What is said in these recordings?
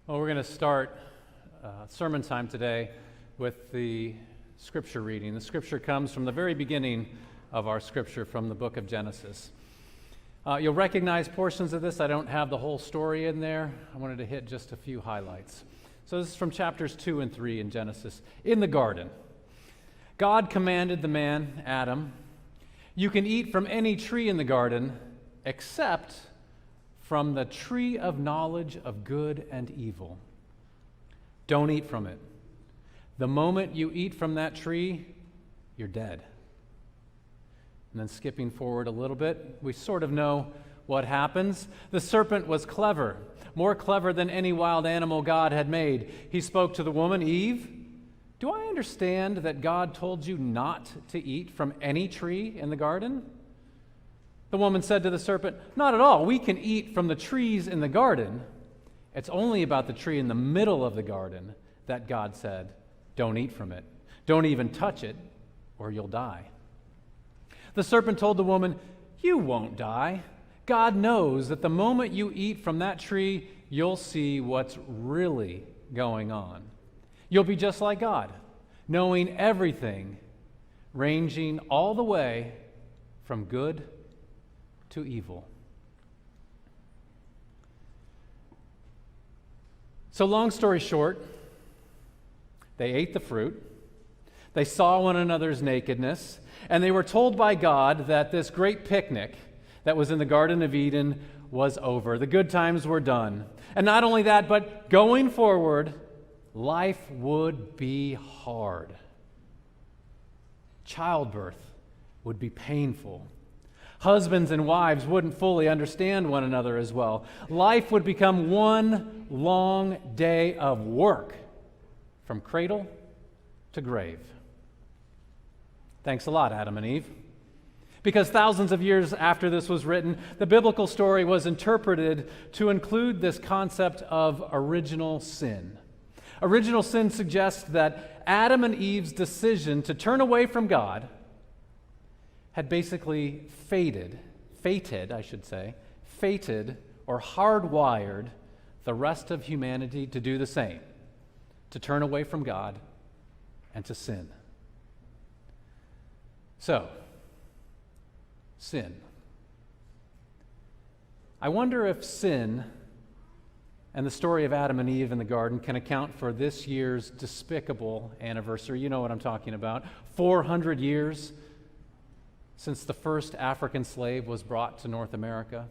Well, we're going to start sermon time today with the scripture reading. The scripture comes from the very beginning of our scripture from the book of Genesis. You'll recognize portions of this. I don't have the whole story in there. I wanted to hit just a few highlights. So this is from chapters 2 and 3 in Genesis. In the garden, God commanded the man, Adam, "You can eat from any tree in the garden except from the tree of knowledge of good and evil. Don't eat from it. The moment you eat from that tree, you're dead." And then skipping forward a little bit, we sort of know what happens. The serpent was clever, more clever than any wild animal God had made. He spoke to the woman, Eve, "Do I understand that God told you not to eat from any tree in the garden?" The woman said to the serpent, "Not at all. We can eat from the trees in the garden. It's only about the tree in the middle of the garden that God said, 'Don't eat from it. Don't even touch it, or you'll die.'" The serpent told the woman, "You won't die. God knows that the moment you eat from that tree, you'll see what's really going on. You'll be just like God, knowing everything, ranging all the way from good to evil." So long story short, they ate the fruit, they saw one another's nakedness, and they were told by God that this great picnic that was in the Garden of Eden was over. The good times were done. And not only that, but going forward, life would be hard. Childbirth would be painful. Husbands and wives wouldn't fully understand one another as well. Life would become one long day of work from cradle to grave. Thanks a lot, Adam and Eve. Because thousands of years after this was written, the biblical story was interpreted to include this concept of original sin. Original sin suggests that Adam and Eve's decision to turn away from God had basically fated or hardwired the rest of humanity to do the same, to turn away from God and to sin. So, sin. I wonder if sin and the story of Adam and Eve in the garden can account for this year's despicable anniversary. You know what I'm talking about. 400 years since the first African slave was brought to North America.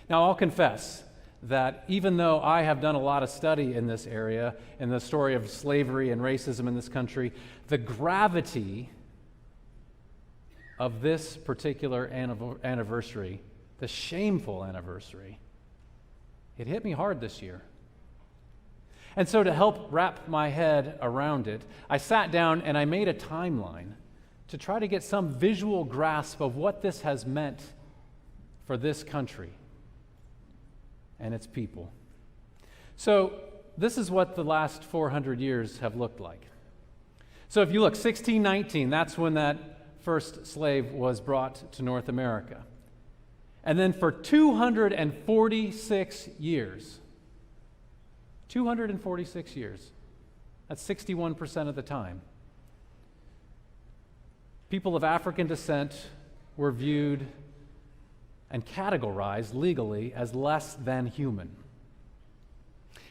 Now, I'll confess that even though I have done a lot of study in this area, in the story of slavery and racism in this country, the gravity of this particular anniversary, the shameful anniversary, it hit me hard this year. And so to help wrap my head around it, I sat down and I made a timeline to try to get some visual grasp of what this has meant for this country and its people. So this is what the last 400 years have looked like. So if you look, 1619, that's when that first slave was brought to North America. And then for 246 years, that's 61% of the time, people of African descent were viewed and categorized legally as less than human.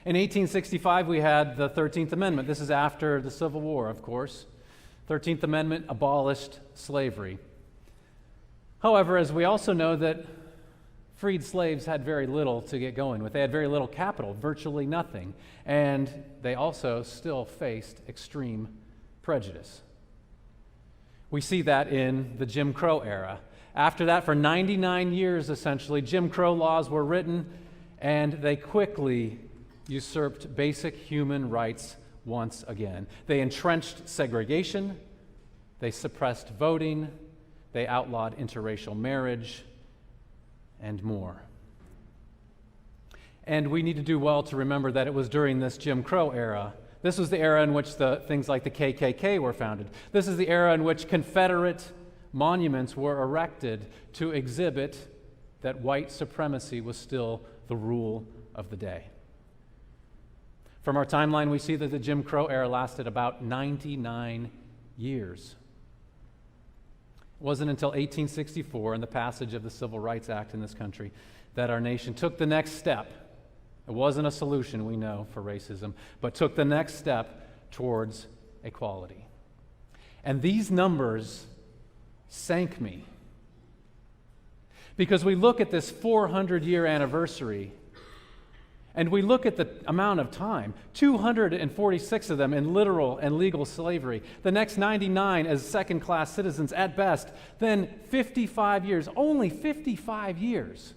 In 1865, we had the 13th Amendment. This is after the Civil War, of course. 13th Amendment abolished slavery. However, as we also know that freed slaves had very little to get going with. They had very little capital, virtually nothing, and they also still faced extreme prejudice. We see that in the Jim Crow era. After that, for 99 years, essentially, Jim Crow laws were written, and they quickly usurped basic human rights once again. They entrenched segregation, they suppressed voting, they outlawed interracial marriage, and more. And we need to do well to remember that it was during this Jim Crow era. This was the era in which things like the KKK were founded. This is the era in which Confederate monuments were erected to exhibit that white supremacy was still the rule of the day. From our timeline, we see that the Jim Crow era lasted about 99 years. It wasn't until 1864 and the passage of the Civil Rights Act in this country that our nation took the next step. It wasn't a solution, we know, for racism, but took the next step towards equality. And these numbers sank me. Because we look at this 400-year anniversary, and we look at the amount of time, 246 of them in literal and legal slavery, the next 99 as second-class citizens at best, then 55 years, only 55 years,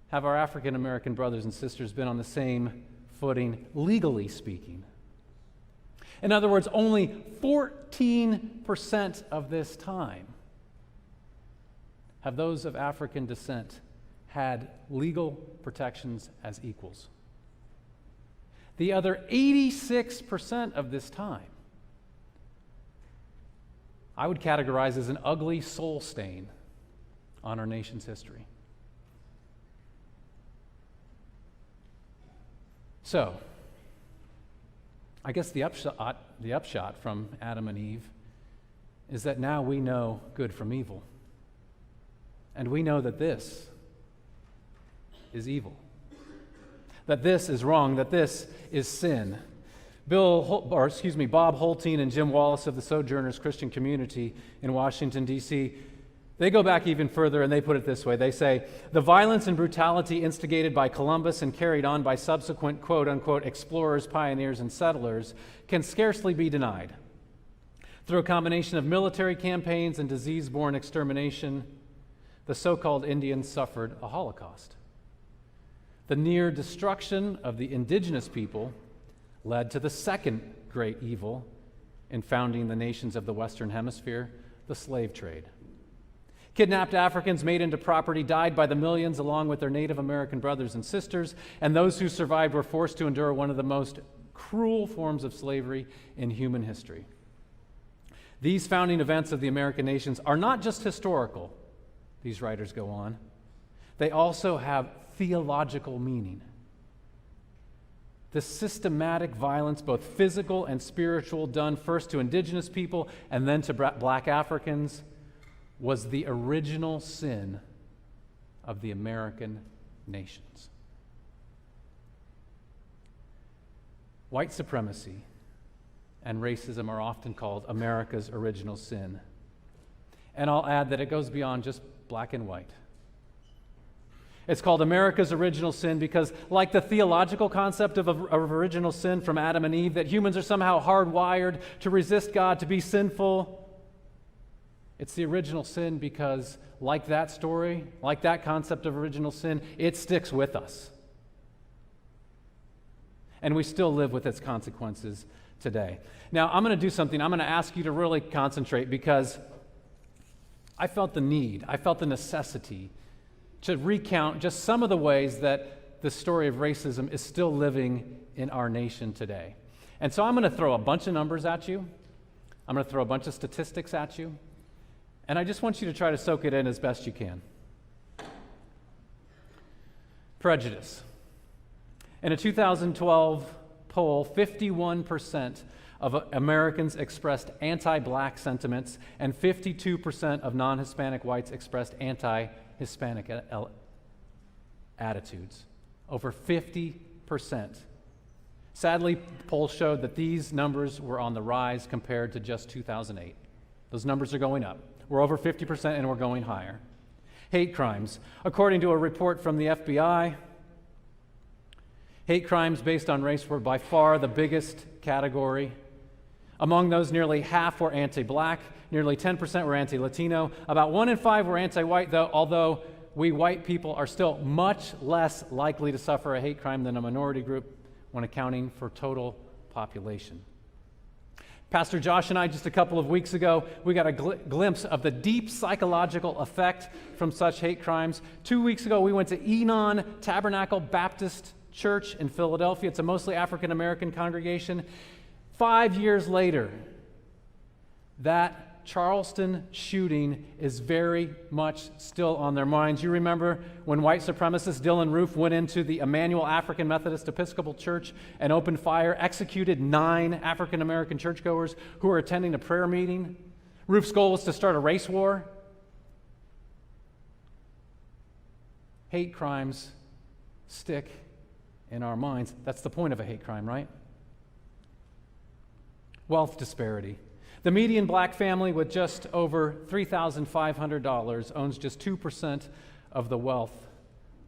have our African-American brothers and sisters been on the same footing, legally speaking. In other words, only 14% of this time have those of African descent had legal protections as equals. The other 86% of this time I would categorize as an ugly soul stain on our nation's history. So, I guess the upshot from Adam and Eve is that now we know good from evil. And we know that this is evil, that this is wrong, that this is sin. Bob Holteen and Jim Wallace of the Sojourners Christian Community in Washington, D.C., they go back even further and they put it this way. They say, the violence and brutality instigated by Columbus and carried on by subsequent quote-unquote explorers, pioneers, and settlers can scarcely be denied. Through a combination of military campaigns and disease-borne extermination, the so-called Indians suffered a Holocaust. The near destruction of the indigenous people led to the second great evil in founding the nations of the Western Hemisphere, the slave trade. Kidnapped Africans made into property died by the millions along with their Native American brothers and sisters, and those who survived were forced to endure one of the most cruel forms of slavery in human history. These founding events of the American nations are not just historical, these writers go on. They also have theological meaning. The systematic violence, both physical and spiritual, done first to indigenous people and then to black Africans, was the original sin of the American nations. White supremacy and racism are often called America's original sin. And I'll add that it goes beyond just black and white. It's called America's original sin because, like the theological concept of original sin from Adam and Eve, that humans are somehow hardwired to resist God, to be sinful, it's the original sin because, like that story, like that concept of original sin, it sticks with us. And we still live with its consequences today. Now, I'm going to do something. I'm going to ask you to really concentrate because I felt the need, I felt the necessity to recount just some of the ways that the story of racism is still living in our nation today. And so I'm going to throw a bunch of numbers at you. I'm going to throw a bunch of statistics at you. And I just want you to try to soak it in as best you can. Prejudice. In a 2012 poll, 51% of Americans expressed anti-black sentiments, and 52% of non-Hispanic whites expressed anti-Hispanic attitudes. Over 50%. Sadly, polls showed that these numbers were on the rise compared to just 2008. Those numbers are going up. We're over 50% and we're going higher. Hate crimes. According to a report from the FBI, hate crimes based on race were by far the biggest category. Among those, nearly half were anti-black, nearly 10% were anti-Latino, about 1 in 5 were anti-white, although we white people are still much less likely to suffer a hate crime than a minority group when accounting for total population. Pastor Josh and I, just a couple of weeks ago, we got a glimpse of the deep psychological effect from such hate crimes. 2 weeks ago, we went to Enon Tabernacle Baptist Church in Philadelphia. It's a mostly African-American congregation. 5 years later, that Charleston shooting is very much still on their minds. You remember when white supremacist Dylan Roof went into the Emmanuel African Methodist Episcopal Church and opened fire, executed 9 African American churchgoers who were attending a prayer meeting? Roof's goal was to start a race war. Hate crimes stick in our minds. That's the point of a hate crime, right? Wealth disparity. The median black family with just over $3,500 owns just 2% of the wealth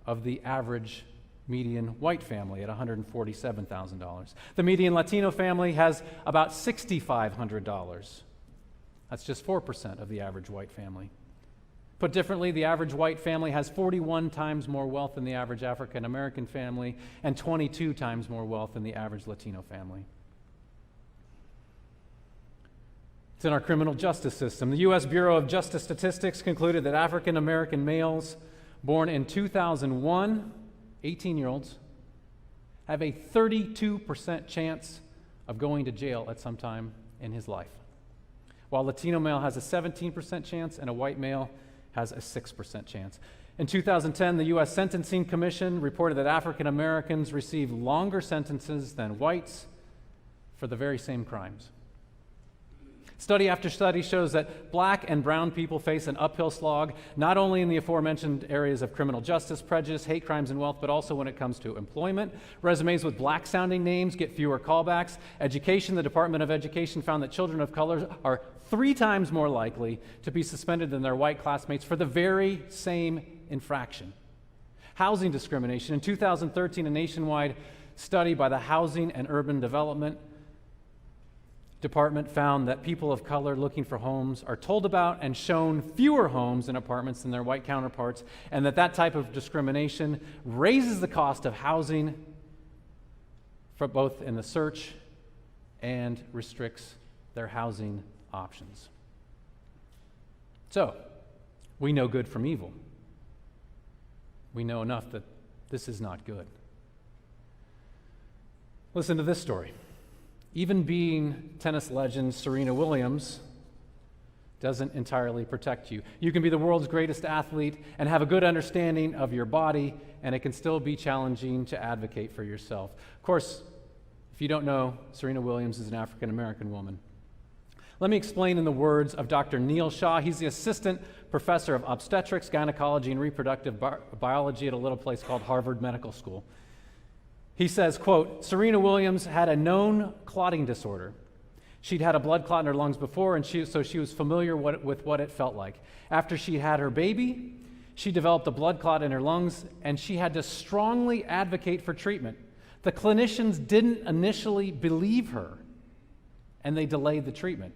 of the average median white family at $147,000. The median Latino family has about $6,500. That's just 4% of the average white family. Put differently, the average white family has 41 times more wealth than the average African American family and 22 times more wealth than the average Latino family. It's in our criminal justice system. The U.S. Bureau of Justice Statistics concluded that African American males born in 2001, 18-year-olds, have a 32% chance of going to jail at some time in his life, while Latino male has a 17% chance and a white male has a 6% chance. In 2010, the U.S. Sentencing Commission reported that African Americans receive longer sentences than whites for the very same crimes. Study after study shows that black and brown people face an uphill slog, not only in the aforementioned areas of criminal justice, prejudice, hate crimes, and wealth, but also when it comes to employment. Resumes with black-sounding names get fewer callbacks. Education, the Department of Education found that children of color are 3 times more likely to be suspended than their white classmates for the very same infraction. Housing discrimination. In 2013, a nationwide study by the Housing and Urban Development Department found that people of color looking for homes are told about and shown fewer homes and apartments than their white counterparts, and that type of discrimination raises the cost of housing for both in the search and restricts their housing options. So, we know good from evil. We know enough that this is not good. Listen to this story. Even being tennis legend Serena Williams doesn't entirely protect you. You can be the world's greatest athlete and have a good understanding of your body, and it can still be challenging to advocate for yourself. Of course, if you don't know, Serena Williams is an African American woman. Let me explain in the words of Dr. Neil Shaw. He's the assistant professor of obstetrics, gynecology, and reproductive biology at a little place called Harvard Medical School. He says, quote, Serena Williams had a known clotting disorder. She'd had a blood clot in her lungs before, and so she was familiar with what it felt like. After she had her baby, she developed a blood clot in her lungs, and she had to strongly advocate for treatment. The clinicians didn't initially believe her, and they delayed the treatment.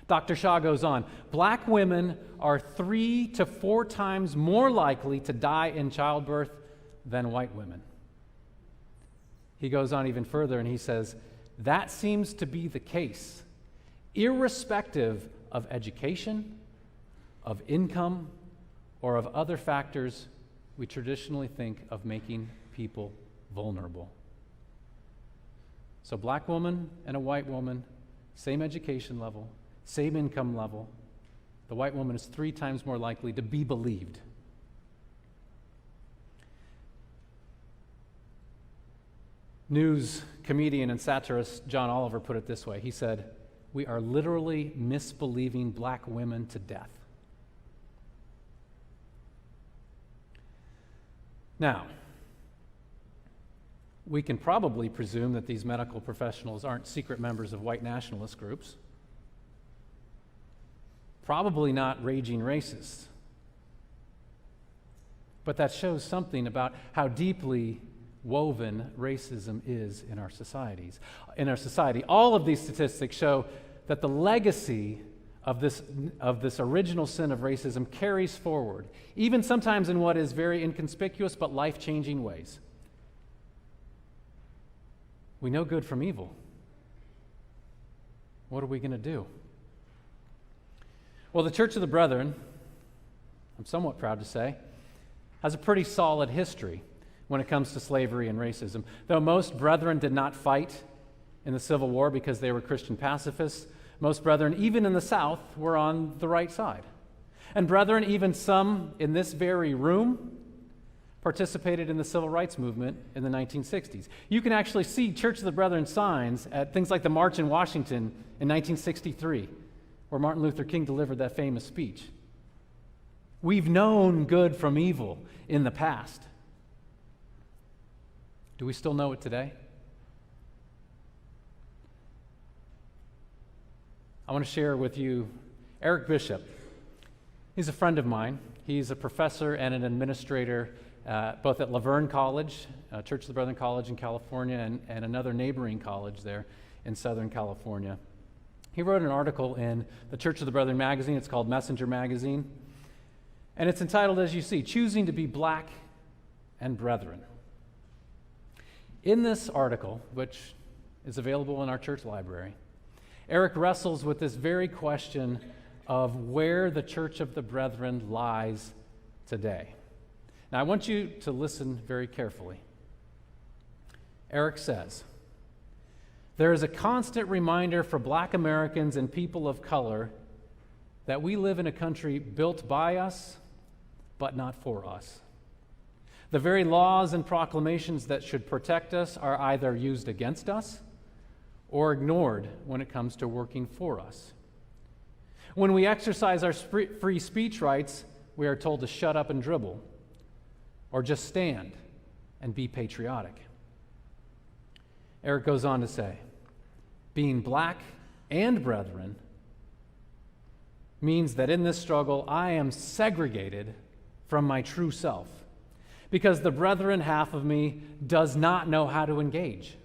Dr. Shaw goes on, black women are 3 to 4 times more likely to die in childbirth than white women. He goes on even further and he says, that seems to be the case, irrespective of education, of income, or of other factors we traditionally think of making people vulnerable. So black woman and a white woman, same education level, same income level. The white woman is 3 times more likely to be believed. News comedian and satirist John Oliver put it this way. He said, we are literally misbelieving black women to death. Now, we can probably presume that these medical professionals aren't secret members of white nationalist groups. Probably not raging racists. But that shows something about how deeply woven racism is in our societies. In our society, all of these statistics show that the legacy of this original sin of racism carries forward, even sometimes in what is very inconspicuous but life-changing ways. We know good from evil. What are we going to do? Well, the Church of the Brethren, I'm somewhat proud to say, has a pretty solid history when it comes to slavery and racism. Though most brethren did not fight in the Civil War because they were Christian pacifists, most brethren, even in the South, were on the right side. And brethren, even some in this very room, participated in the civil rights movement in the 1960s. You can actually see Church of the Brethren signs at things like the March in Washington in 1963, where Martin Luther King delivered that famous speech. We've known good from evil in the past. Do we still know it today? I want to share with you Eric Bishop. He's a friend of mine. He's a professor and an administrator both at Laverne College, Church of the Brethren College in California, and another neighboring college there in Southern California. He wrote an article in the Church of the Brethren magazine. It's called Messenger Magazine. And it's entitled, as you see, Choosing to be Black and Brethren. In this article, which is available in our church library, Eric wrestles with this very question of where the Church of the Brethren lies today. Now, I want you to listen very carefully. Eric says, there is a constant reminder for Black Americans and people of color that we live in a country built by us, but not for us. The very laws and proclamations that should protect us are either used against us or ignored when it comes to working for us. When we exercise our free speech rights, we are told to shut up and dribble, or just stand and be patriotic. Eric goes on to say, being black and brethren means that in this struggle I am segregated from my true self, because the brethren half of me does not know how to engage.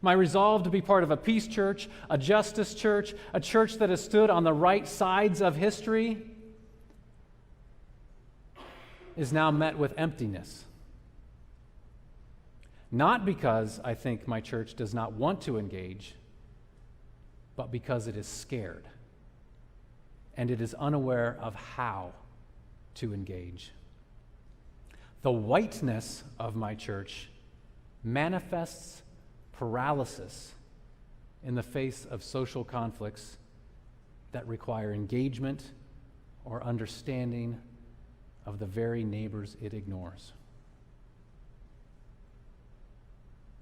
My resolve to be part of a peace church, a justice church, a church that has stood on the right sides of history, is now met with emptiness. Not because I think my church does not want to engage, but because it is scared and it is unaware of how to engage. The whiteness of my church manifests paralysis in the face of social conflicts that require engagement or understanding of the very neighbors it ignores.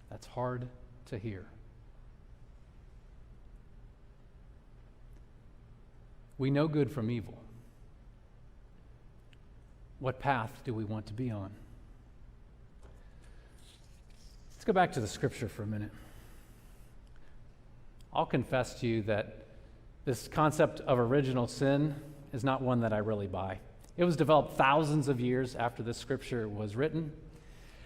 That's hard to hear. We know good from evil. What path do we want to be on? Let's go back to the scripture for a minute. I'll confess to you that this concept of original sin is not one that I really buy. It was developed thousands of years after this scripture was written.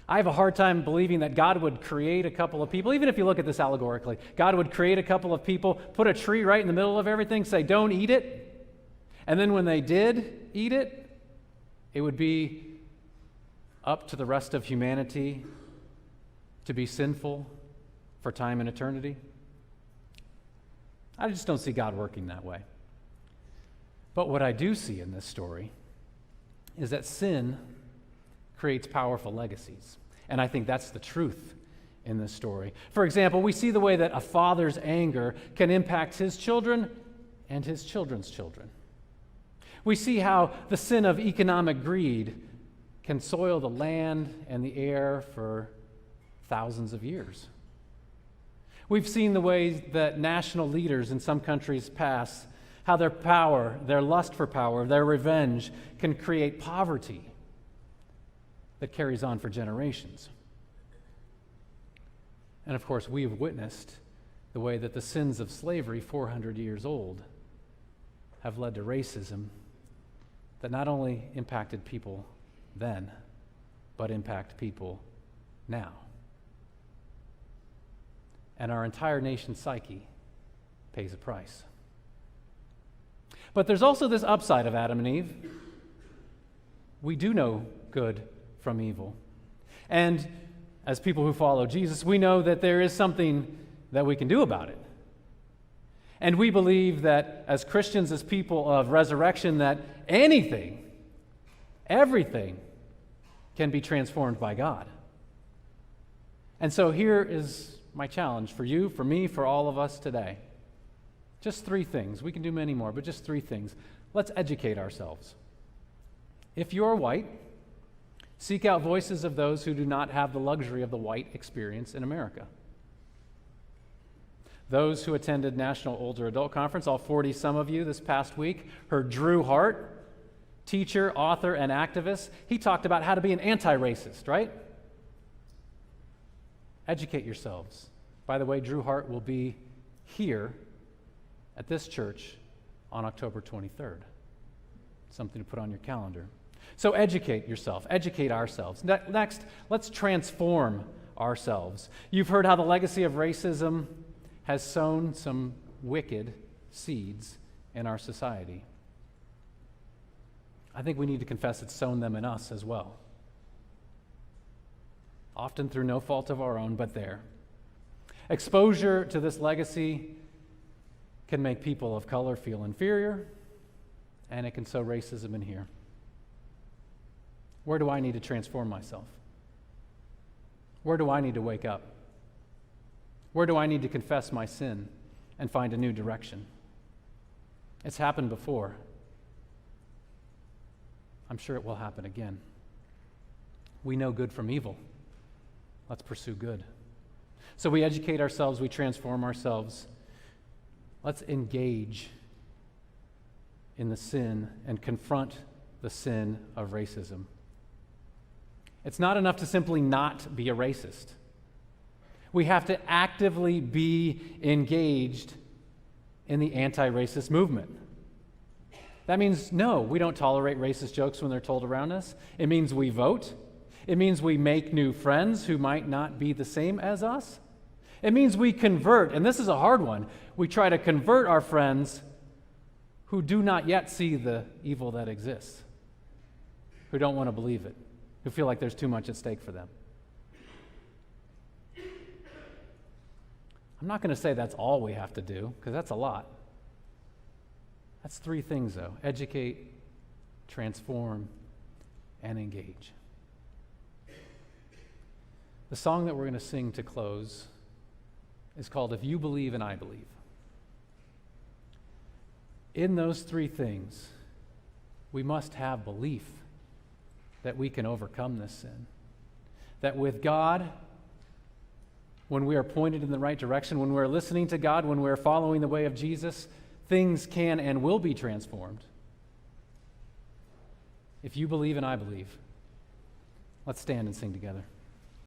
I have a hard time believing that God would create a couple of people, even if you look at this allegorically. God would create a couple of people, put a tree right in the middle of everything, say, don't eat it. And then when they did eat it, it would be up to the rest of humanity to be sinful for time and eternity. I just don't see God working that way. But what I do see in this story is that sin creates powerful legacies. And I think that's the truth in this story. For example, we see the way that a father's anger can impact his children and his children's children. We see how the sin of economic greed can soil the land and the air for thousands of years. We've seen the ways that national leaders in some countries past, how their power, their lust for power, their revenge can create poverty that carries on for generations. And of course, we have witnessed the way that the sins of slavery, 400 years old, have led to racism that not only impacted people then, but impact people now. And our entire nation's psyche pays a price. But there's also this upside of Adam and Eve. We do know good from evil. And as people who follow Jesus, we know that there is something that we can do about it. And we believe that as Christians, as people of resurrection, that anything, everything can be transformed by God. And so here is my challenge for you, for me, for all of us today. Just 3 things. We can do many more, but just 3 things. Let's educate ourselves. If you're white, seek out voices of those who do not have the luxury of the white experience in America. Those who attended National Older Adult Conference, all 40-some of you this past week, heard Drew Hart, teacher, author, and activist. He talked about how to be an anti-racist, right? Educate yourselves. By the way, Drew Hart will be here at this church on October 23rd. Something to put on your calendar. So educate yourself, educate ourselves. Next, let's transform ourselves. You've heard how the legacy of racism has sown some wicked seeds in our society. I think we need to confess it's sown them in us as well. Often through no fault of our own, but there. Exposure to this legacy can make people of color feel inferior, and it can sow racism in here. Where do I need to transform myself? Where do I need to wake up? Where do I need to confess my sin and find a new direction? It's happened before. I'm sure it will happen again. We know good from evil. Let's pursue good. So we educate ourselves, we transform ourselves. Let's engage in the sin and confront the sin of racism. It's not enough to simply not be a racist. We have to actively be engaged in the anti-racist movement. That means, no, we don't tolerate racist jokes when they're told around us. It means we vote. It means we make new friends who might not be the same as us. It means we convert, and this is a hard one. We try to convert our friends who do not yet see the evil that exists, who don't want to believe it, who feel like there's too much at stake for them. I'm not going to say that's all we have to do, because that's a lot. That's 3 things, though. Educate, transform, and engage. The song that we're going to sing to close is called If You Believe and I Believe. In those 3 things, we must have belief that we can overcome this sin. That with God, when we are pointed in the right direction, when we're listening to God, when we're following the way of Jesus, things can and will be transformed. If you believe and I believe, let's stand and sing together.